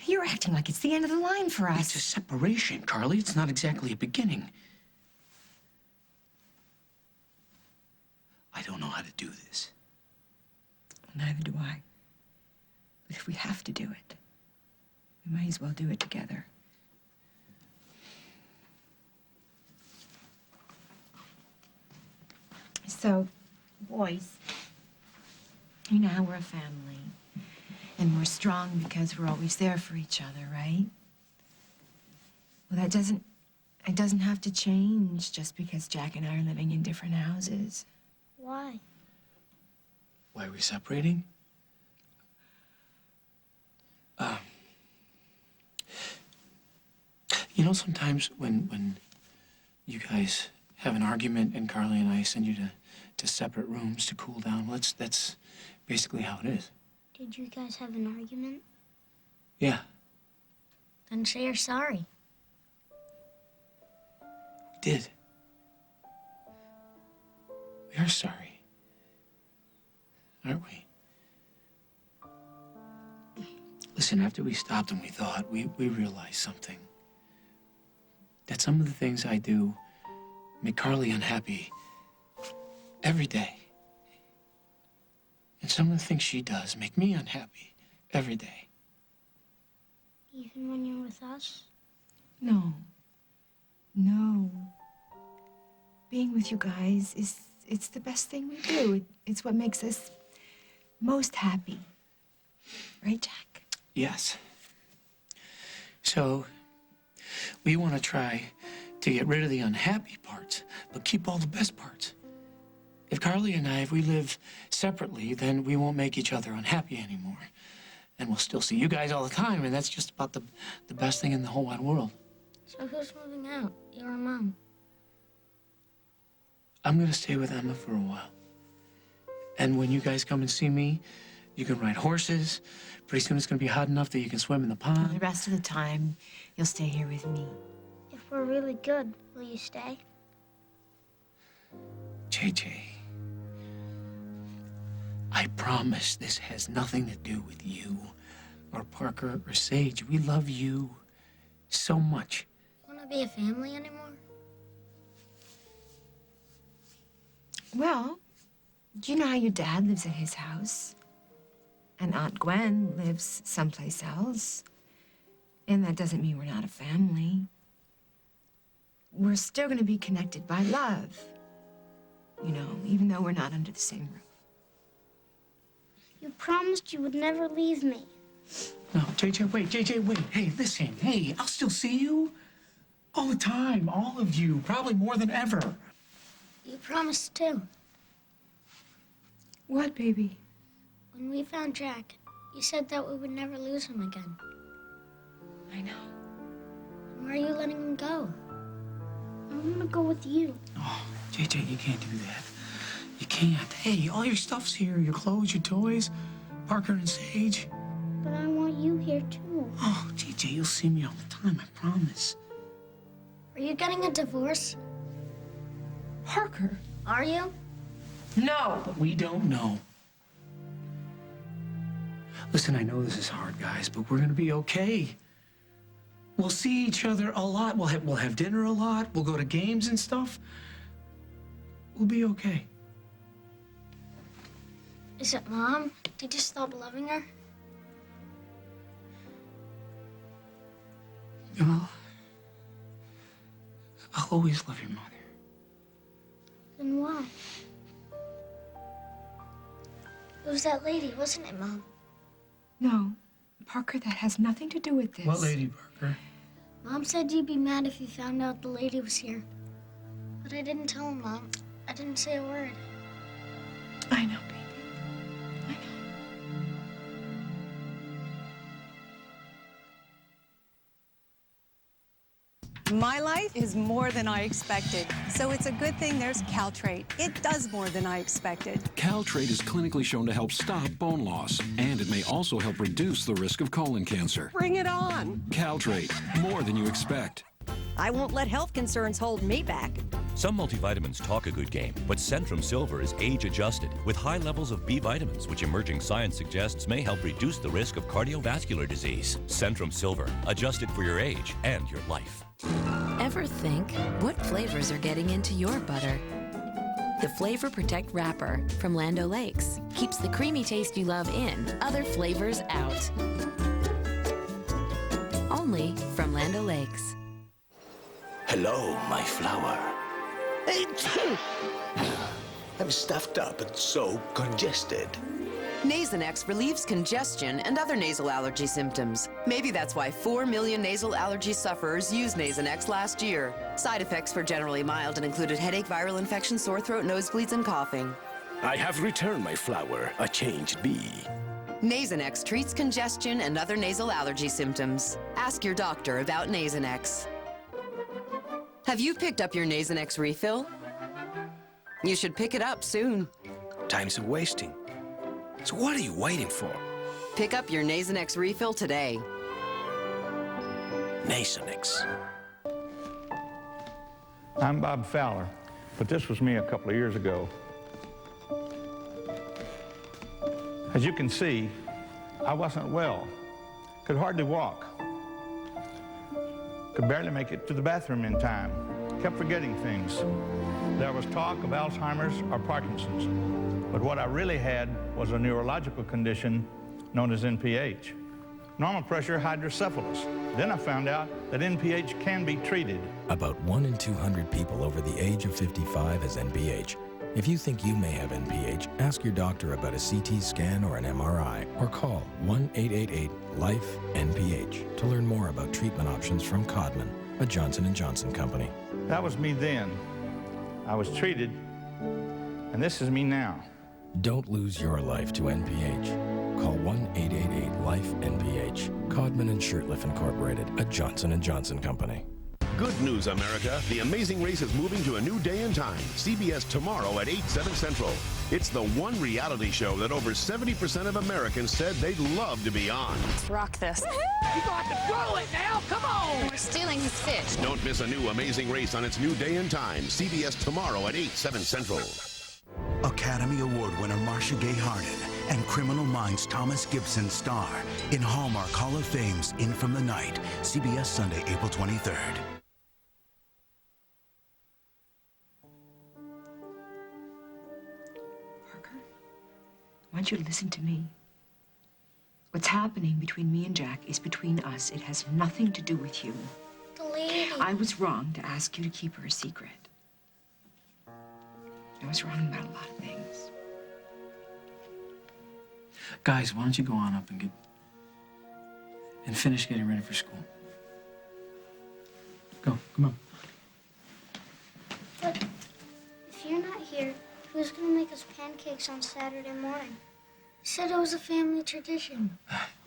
S11: You're acting like it's the end of the line for us.
S18: It's a separation, Carly. It's not exactly a beginning. I don't know how to do this.
S11: Neither do I. But if we have to do it, we might as well do it together. So, boys, you know how we're a family. And we're strong because we're always there for each other, right? Well, it doesn't have to change just because Jack and I are living in different houses.
S34: Why?
S18: Why are we separating?
S22: You know, sometimes when you guys have an argument and Carly and I send you to separate rooms to cool down, well, that's basically how it is.
S4: Did you guys have an argument?
S22: Yeah.
S4: Then say you're sorry.
S22: We did. We are sorry. Aren't we? Listen, after we stopped and we thought, we realized something. That some of the things I do make Carly unhappy every day. And some of the things she does make me unhappy every day.
S4: Even when you're with us?
S11: No. No. Being with you guys it's the best thing we do. It's what makes us most happy. Right, Jack?
S22: Yes. So, we want to try to get rid of the unhappy parts, but keep all the best parts. If Carly and I, if we live separately, then we won't make each other unhappy anymore. And we'll still see you guys all the time, and that's just about the best thing in the whole wide world.
S4: So who's moving out? You or Mom?
S22: I'm gonna stay with Emma for a while. And when you guys come and see me, you can ride horses. Pretty soon it's gonna be hot enough that you can swim in the pond.
S11: The rest of the time, you'll stay here with me.
S4: If we're really good, will you stay?
S22: JJ, I promise this has nothing to do with you or Parker or Sage. We love you so much.
S4: You want to be a family anymore?
S11: Well, do you know how your dad lives at his house? And Aunt Gwen lives someplace else. And that doesn't mean we're not a family. We're still going to be connected by love. You know, even though we're not under the same roof.
S4: You promised you would never leave me.
S22: No, JJ, wait. Hey, listen, hey, I'll still see you. All the time, all of you, probably more than ever.
S4: You promised too.
S11: What, baby?
S4: When we found Jack, you said that we would never lose him again.
S11: I know.
S4: And where are you letting him go? I want to go with you.
S22: Oh, JJ, you can't do that. You can't. Hey, all your stuff's here. Your clothes, your toys, Parker and Sage.
S4: But I want you here too.
S22: Oh, JJ, you'll see me all the time, I promise.
S4: Are you getting a divorce?
S11: Parker.
S4: Are you?
S11: No.
S22: But we don't know. Listen, I know this is hard, guys, but we're gonna be okay. We'll see each other a lot. We'll have dinner a lot. We'll go to games and stuff. We'll be okay.
S4: Is it Mom? Did you stop loving her?
S22: Well, I'll always love your mother.
S4: Then why? It was that lady, wasn't it, Mom?
S11: No. Parker, that has nothing to do with this.
S22: What lady, Parker?
S4: Mom said you'd be mad if you found out the lady was here. But I didn't tell Mom. I didn't say a word.
S11: I know, baby. I know.
S12: My life is more than I expected, so it's a good thing there's Caltrate. It does more than I expected.
S31: Caltrate is clinically shown to help stop bone loss, and it may also help reduce the risk of colon cancer.
S12: Bring it on!
S31: Caltrate, more than you expect.
S14: I won't let health concerns hold me back.
S15: Some multivitamins talk a good game, but Centrum Silver is age-adjusted with high levels of B vitamins, which emerging science suggests may help reduce the risk of cardiovascular disease. Centrum Silver, adjusted for your age and your life.
S16: Ever think, what flavors are getting into your butter? The Flavor Protect wrapper from Land O'Lakes keeps the creamy taste you love in, other flavors out. Only from Land O'Lakes.
S17: Hello, my flower.
S13: I'm stuffed up and so congested.
S17: Nasonex relieves congestion and other nasal allergy symptoms. Maybe that's why 4 million nasal allergy sufferers used Nasonex last year. Side effects were generally mild and included headache, viral infection, sore throat, nosebleeds, and coughing.
S13: I have returned my flower, a changed bee.
S17: Nasonex treats congestion and other nasal allergy symptoms. Ask your doctor about Nasonex. Have you picked up your Nasonex refill? You should pick it up soon.
S13: Time's a wasting. So what are you waiting for?
S17: Pick up your Nasonex refill today.
S13: Nasonex.
S19: I'm Bob Fowler, but this was me a couple of years ago. As you can see, I wasn't well, could hardly walk, could barely make it to the bathroom in time, kept forgetting things. There was talk of Alzheimer's or Parkinson's, but what I really had was a neurological condition known as NPH, normal pressure hydrocephalus. Then I found out that NPH can be treated.
S20: About 1 in 200 people over the age of 55 has NPH. If you think you may have NPH, ask your doctor about a CT scan or an MRI, or call 1-888-LIFE-NPH to learn more about treatment options from Codman, a Johnson & Johnson company.
S19: That was me then. I was treated, and this is me now.
S20: Don't lose your life to NPH. Call 1-888-LIFE-NPH. Codman and Shurtleff Incorporated, a Johnson & Johnson company.
S21: Good news, America. The Amazing Race is moving to a new day and time. CBS tomorrow at 8, 7 Central. It's the one reality show that over 70% of Americans said they'd love to be on.
S12: Rock this.
S7: You got to throw it now. Come on.
S12: We're stealing his fish.
S21: Don't miss a new Amazing Race on its new day and time. CBS tomorrow at 8, 7 Central.
S23: Academy Award winner Marcia Gay Harden and Criminal Minds Thomas Gibson star in Hallmark Hall of Fame's In From the Night. CBS Sunday, April 23rd.
S11: I want you to listen to me. What's happening between me and Jack is between us. It has nothing to do with you.
S4: The lady.
S11: I was wrong to ask you to keep her a secret. I was wrong about a lot of things.
S22: Guys, why don't you go on up and finish getting ready for school? Go, come on.
S4: But if you're not here, who's gonna make us pancakes on Saturday morning? You said it was a family tradition.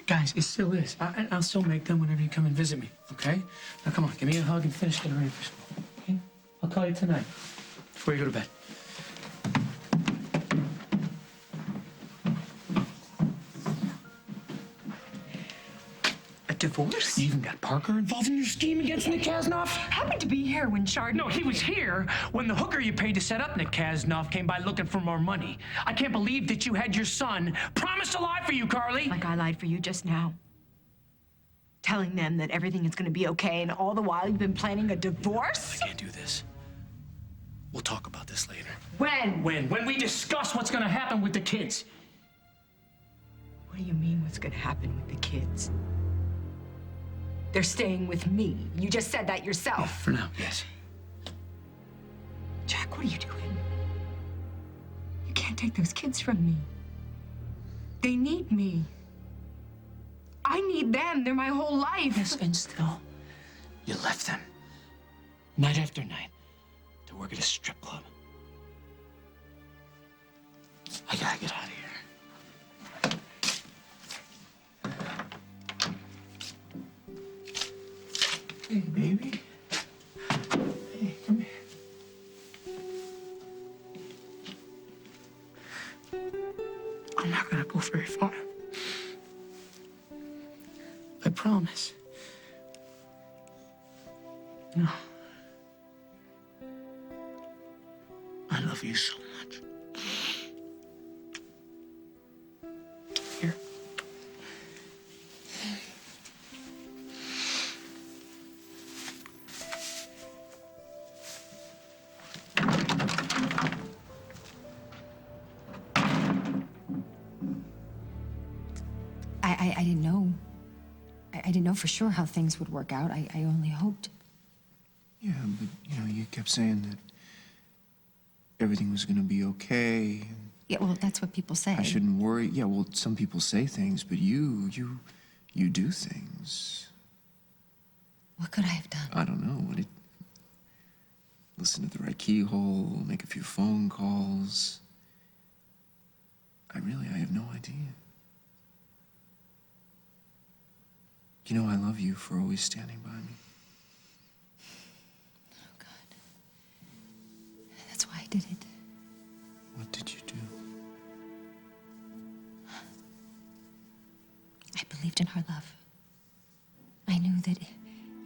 S22: Guys, it still is. I'll still make them whenever you come and visit me, okay? Now, come on, give me a hug and finish getting ready for school, okay? I'll call you tonight before you go to bed.
S11: Divorce?
S22: You even got Parker involved in your scheme against Nick Kasnoff?
S11: Happened to be here when Chardonnay...
S22: No, he was here when the hooker you paid to set up Nick Kasnoff came by looking for more money. I can't believe that you had your son promise to lie for you, Carly.
S11: Like I lied for you just now. Telling them that everything is going to be okay, and all the while you've been planning a divorce?
S22: I can't do this. We'll talk about this later.
S11: When?
S22: When we discuss what's going to happen with the kids.
S11: What do you mean what's going to happen with the kids? They're staying with me. You just said that yourself.
S22: Yeah, for now, yes.
S11: Jack, what are you doing? You can't take those kids from me. They need me. I need them. They're my whole life.
S22: Yes, and still, you left them, night after night, to work at a strip club. I gotta get out of here. Hey, baby. Hey, come here. I'm not gonna go very far. I promise. No. I love you so much. Here.
S11: I didn't know. I didn't know for sure how things would work out. I only hoped.
S1: Yeah, but, you kept saying that everything was going to be okay.
S11: Yeah, well, that's what people say.
S1: I shouldn't worry. Yeah, well, some people say things, but you do things.
S11: What could I have done?
S1: I don't know. Listen to the right keyhole, make a few phone calls. I have no idea. You know, I love you for always standing by me.
S11: Oh, God. That's why I did it.
S1: What did you do?
S11: I believed in our love. I knew that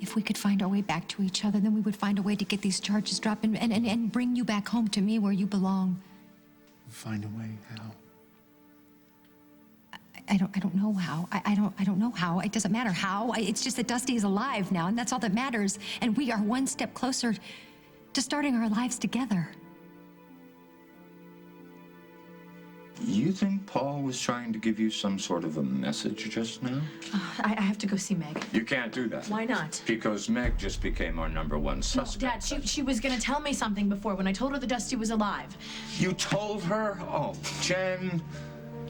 S11: if we could find our way back to each other, then we would find a way to get these charges dropped and bring you back home to me where you belong.
S1: Find a way? How?
S11: I don't know how. I don't know how. It doesn't matter how. It's just that Dusty is alive now, and that's all that matters. And we are one step closer to starting our lives together.
S2: You think Paul was trying to give you some sort of a message just now?
S9: I have to go see Meg.
S2: You can't do that.
S9: Why not?
S2: Because Meg just became our #1 suspect.
S9: Dad, she was gonna tell me something before when I told her that Dusty was alive.
S2: You told her? Oh, Jen,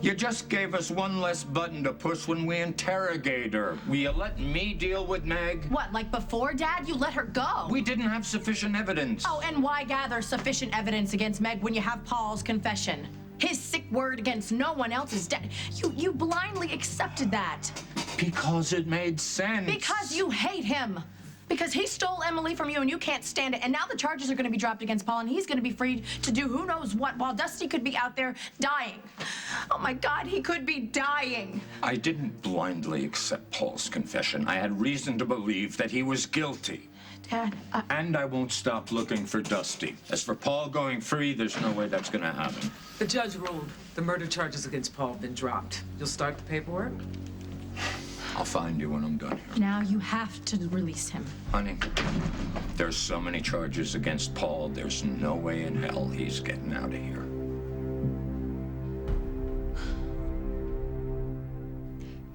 S2: you just gave us one less button to push when we interrogate her. Will you let me deal with Meg?
S9: What, like before, Dad? You let her go?
S2: We didn't have sufficient evidence.
S9: Oh, and why gather sufficient evidence against Meg when you have Paul's confession? His sick word against no one else's dead. You blindly accepted that.
S2: Because it made sense.
S9: Because you hate him. Because he stole Emily from you and you can't stand it. And now the charges are going to be dropped against Paul and he's going to be free to do who knows what while Dusty could be out there dying. Oh my God, he could be dying.
S2: I didn't blindly accept Paul's confession. I had reason to believe that he was guilty.
S9: Dad,
S2: And I won't stop looking for Dusty. As for Paul going free, there's no way that's going to happen.
S3: The judge ruled the murder charges against Paul have been dropped. You'll start the paperwork?
S2: I'll find you when I'm done here.
S9: now you have to release him.
S2: Honey, there's so many charges against Paul, there's no way in hell he's getting out of here.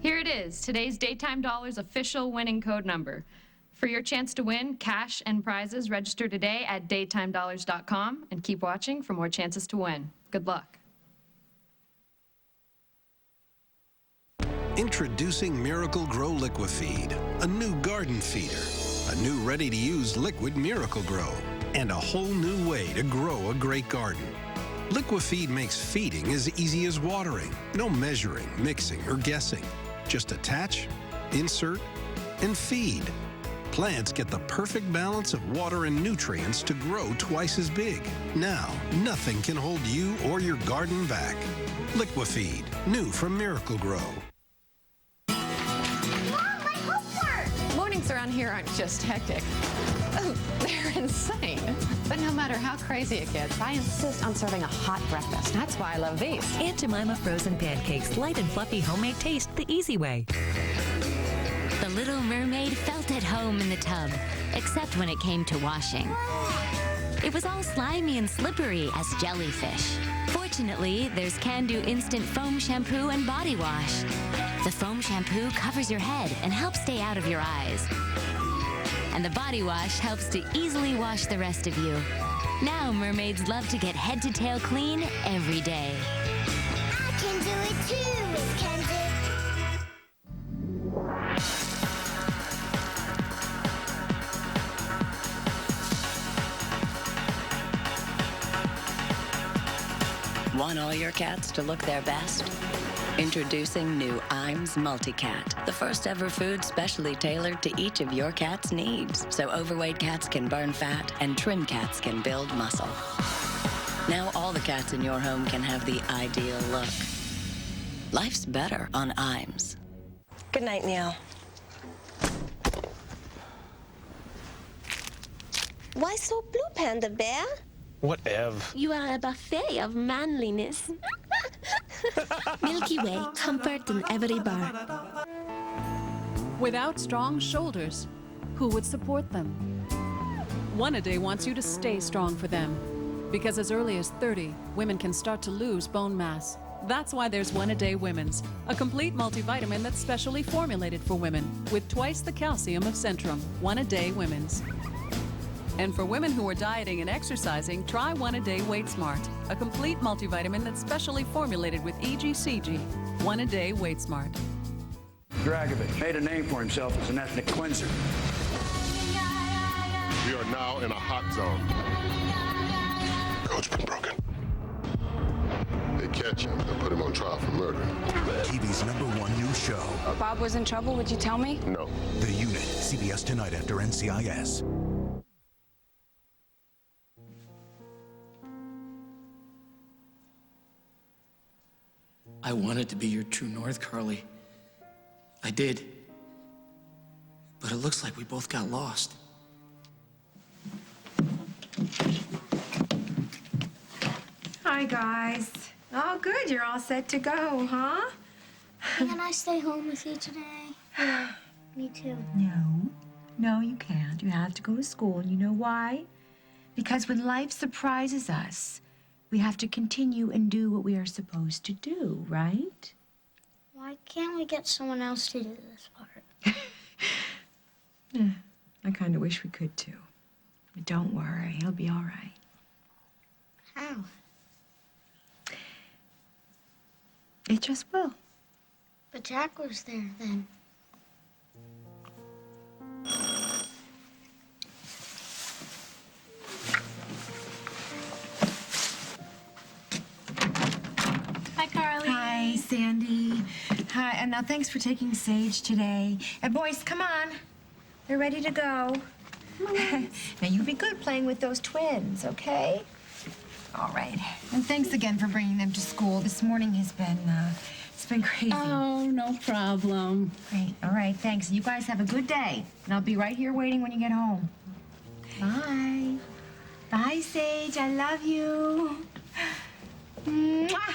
S5: Here it is, today's Daytime Dollars official winning code number. For your chance to win cash and prizes, register today at daytimedollars.com and keep watching for more chances to win. Good luck.
S13: Introducing Miracle Grow Liquifeed, a new garden feeder, a new ready-to-use liquid Miracle Grow, and a whole new way to grow a great garden. Liquifeed makes feeding as easy as watering. No measuring, mixing, or guessing. Just attach, insert, and feed. Plants get the perfect balance of water and nutrients to grow twice as big. Now, nothing can hold you or your garden back. Liquifeed, new from Miracle Grow.
S34: Mornings around here aren't just hectic. Oh, they're insane. But no matter how crazy it gets, I insist on serving a hot breakfast. That's why I love these.
S6: Aunt Jemima frozen pancakes, light and fluffy homemade taste the easy way.
S16: The Little Mermaid felt at home in the tub, except when it came to washing. It was all slimy and slippery as jellyfish. Fortunately, there's Can-Do Instant Foam Shampoo and Body Wash. The foam shampoo covers your head and helps stay out of your eyes. And the body wash helps to easily wash the rest of you. Now mermaids love to get head to tail clean every day.
S4: I can do it too with Can-Do.
S8: Want all your cats to look their best? Introducing new Iams Multicat, the first ever food specially tailored to each of your cat's needs, so overweight cats can burn fat and trim cats can build muscle. Now all the cats in your home can have the ideal look. Life's better on Iams.
S10: Good night, Neil.
S24: Why so blue, Panda Bear?
S13: Whatever.
S24: You are a buffet of manliness. Milky Way, comfort in every bar.
S12: Without strong shoulders, who would support them? One A Day wants you to stay strong for them. Because as early as 30, women can start to lose bone mass. That's why there's One A Day Women's, a complete multivitamin that's specially formulated for women with twice the calcium of Centrum. One A Day Women's. And for women who are dieting and exercising, try One A Day Weight Smart, a complete multivitamin that's specially formulated with EGCG. One A Day Weight Smart.
S10: Dragovich made a name for himself as an ethnic cleanser.
S21: We are now in a hot zone. Code's been broken. They catch him, they'll put him on trial for murder.
S23: TV's #1 news show.
S34: Bob was in trouble, would you tell me?
S21: No.
S23: The Unit, CBS tonight after NCIS.
S22: I wanted to be your true north, Carly. I did. But it looks like we both got lost.
S11: Hi, guys. Oh, good. You're all set to go, huh?
S4: Can I stay home with you today? Me too.
S11: No, you can't. You have to go to school. And you know why? Because when life surprises us, we have to continue and do what we are supposed to do, right?
S4: Why can't we get someone else to do this part?
S11: Yeah, I kind of wish we could, too. But don't worry. He'll be all right.
S4: How?
S11: It just will.
S4: But Jack was there then.
S9: Hi, Carly.
S11: Hi, Sandy. Hi, and now thanks for taking Sage today. And boys, come on. They're ready to go. Now, you be good playing with those twins, okay? All right. And thanks again for bringing them to school. This morning has been, it's been crazy.
S14: Oh, no problem.
S11: Great. All right, thanks. You guys have a good day. And I'll be right here waiting when you get home. Bye. Bye, Sage. I love you. Mwah.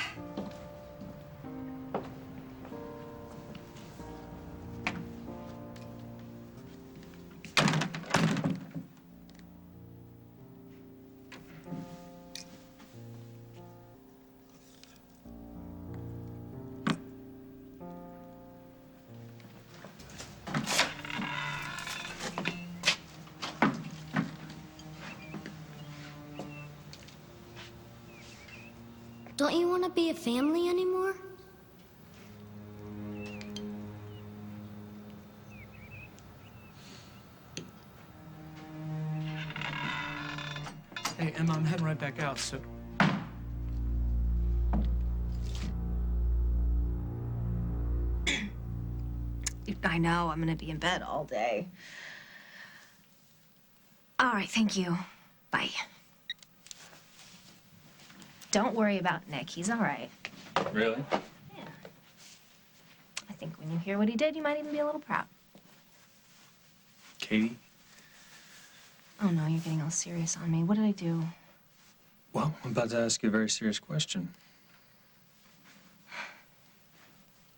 S4: Don't you want to be a family anymore?
S22: Hey, Emma, I'm heading right back out, so...
S11: I know. I'm gonna be in bed all day. All right, thank you. Bye. Don't worry about Nick. He's all right.
S22: Really?
S11: Yeah. I think when you hear what he did, you might even be a little proud.
S22: Katie?
S11: Oh, no, you're getting all serious on me. What did I do?
S22: Well, I'm about to ask you a very serious question.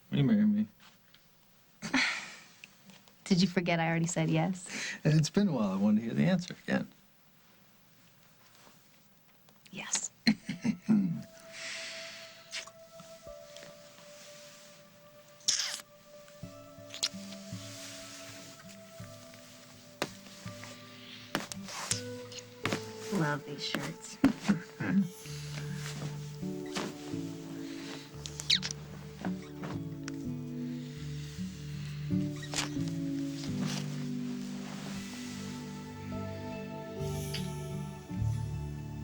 S22: Will you marry me?
S11: Did you forget I already said yes?
S22: It's been a while. I wanted to hear the answer again.
S11: Yes. Love these shirts.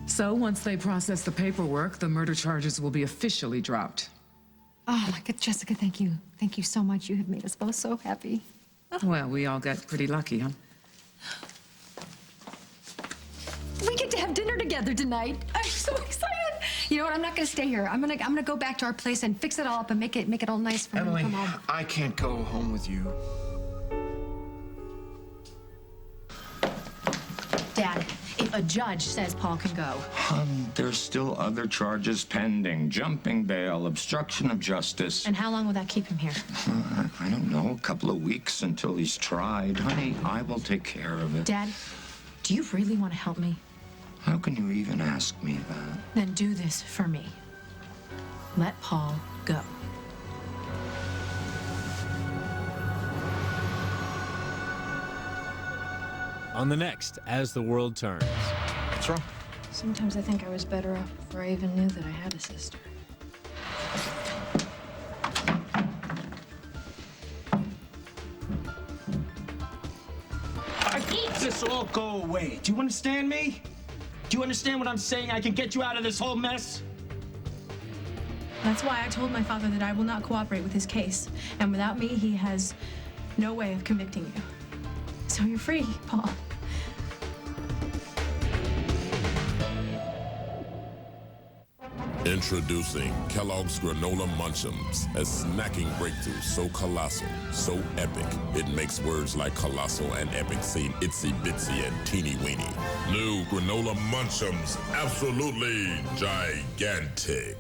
S3: So once they process the paperwork, the murder charges will be officially dropped.
S9: Oh, my God, Jessica, thank you. Thank you so much. You have made us both so happy.
S3: Well, we all got pretty lucky, huh?
S9: We get to have dinner together tonight. I'm so excited. You know what? I'm not gonna stay here. I'm gonna go back to our place and fix it all up and make it all nice for
S1: Emily,
S9: him to come home.
S1: I can't go home with you.
S9: Dad, if a judge says Paul can go,
S2: There's still other charges pending. Jumping bail, obstruction of justice.
S9: and how long will that keep him here?
S2: I don't know, a couple of weeks until he's tried. Honey, I will take care of it.
S9: Dad, do you really want to help me?
S2: How can you even ask me that?
S9: Then do this for me. Let Paul go.
S15: on the next As the World Turns.
S1: What's wrong?
S9: Sometimes I think I was better off before I even knew that I had a sister.
S17: This all go away. Do you understand me? Do you understand what I'm saying? I can get you out of this whole mess.
S9: That's why I told my father that I will not cooperate with his case. And without me, he has no way of convicting you. So you're free, Paul.
S18: Introducing Kellogg's Granola Munch'ems, a snacking breakthrough so colossal, so epic, it makes words like colossal and epic seem itsy bitsy and teeny weeny. New Granola Munch'ems, absolutely gigantic.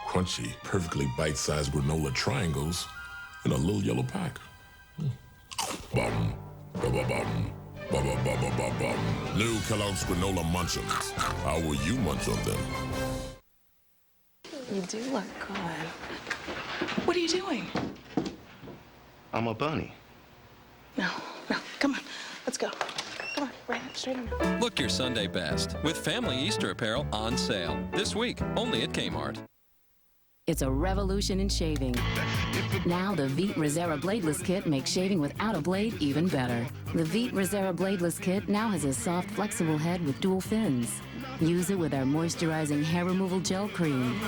S18: Crunchy, perfectly bite-sized granola triangles in a little yellow pack. Bum, ba-ba-bum, ba-ba-ba-ba-ba-bum. New Kellogg's Granola Munch'ems. How will you munch on them?
S19: You do look good. What are you doing?
S20: I'm a bunny.
S19: No, come on. Let's go. Come on, right up, straight in.
S25: Look your Sunday best with family Easter apparel on sale. This week, only at Kmart.
S26: It's a revolution in shaving. Now the Veet Reserva Bladeless Kit makes shaving without a blade even better. The Veet Reserva Bladeless Kit now has a soft, flexible head with dual fins. Use it with our moisturizing hair removal gel cream.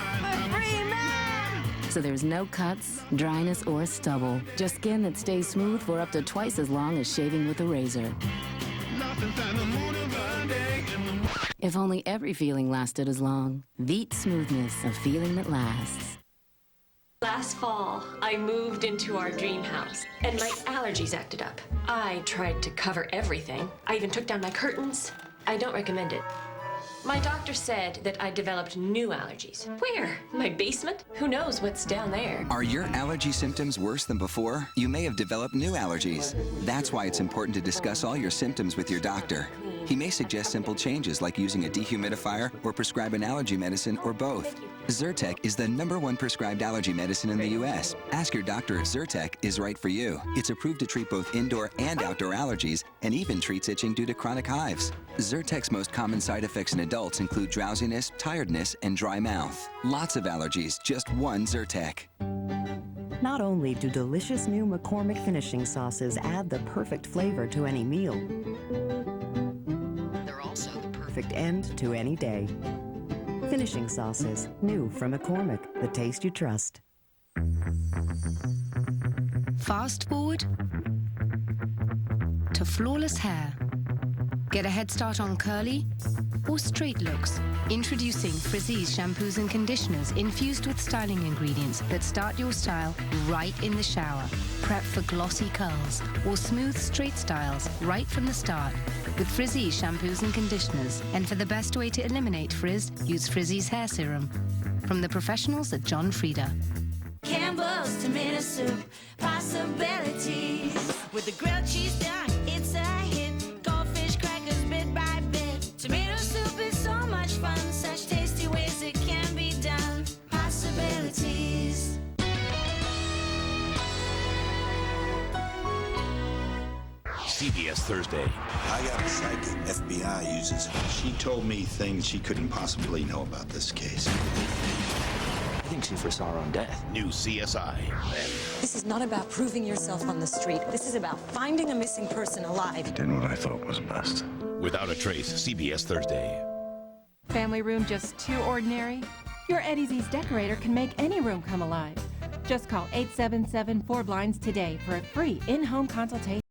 S26: So there's no cuts, dryness, or stubble. Just skin that stays smooth for up to twice as long as shaving with a razor. If only every feeling lasted as long. Veet smoothness, a feeling that lasts.
S27: Last fall, I moved into our dream house, and my allergies acted up. I tried to cover everything. I even took down my curtains. I don't recommend it. My doctor said that I developed new allergies. Where? My basement? Who knows what's down there?
S28: Are your allergy symptoms worse than before? You may have developed new allergies. That's why it's important to discuss all your symptoms with your doctor. He may suggest simple changes like using a dehumidifier or prescribe an allergy medicine or both. Zyrtec is the #1 prescribed allergy medicine in the U.S. Ask your doctor if Zyrtec is right for you. It's approved to treat both indoor and outdoor allergies and even treats itching due to chronic hives. Zyrtec's most common side effects in adults include drowsiness, tiredness, and dry mouth. Lots of allergies, just one Zyrtec.
S34: Not only do delicious new McCormick finishing sauces add the perfect flavor to any meal, they're also the perfect end to any day. Finishing sauces, new from McCormick, the taste you trust.
S29: Fast forward to flawless hair. Get a head start on curly or straight looks. Introducing Frizzy's shampoos and conditioners infused with styling ingredients that start your style right in the shower. Prep for glossy curls or smooth straight styles right from the start with Frizzy's shampoos and conditioners. And for the best way to eliminate frizz, use Frizzy's hair serum. From the professionals at John Frieda.
S30: Campbell's tomato soup, possibilities. With the grilled cheese done, it's a hit. Goldfish crackers bit by bit. Tomato soup is so much fun, such tasty ways it can be done. Possibilities.
S21: CBS Thursday.
S31: I got a psychic FBI uses. She told me things she couldn't possibly know about this case.
S32: I think she foresaw her own death.
S21: New CSI.
S33: This is not about proving yourself on the street. This is about finding a missing person alive.
S31: Did what I thought was best.
S21: Without a Trace, CBS Thursday.
S35: Family room just too ordinary? Your Eddie's East decorator can make any room come alive. Just call 877-4BLINDS today for a free in-home consultation.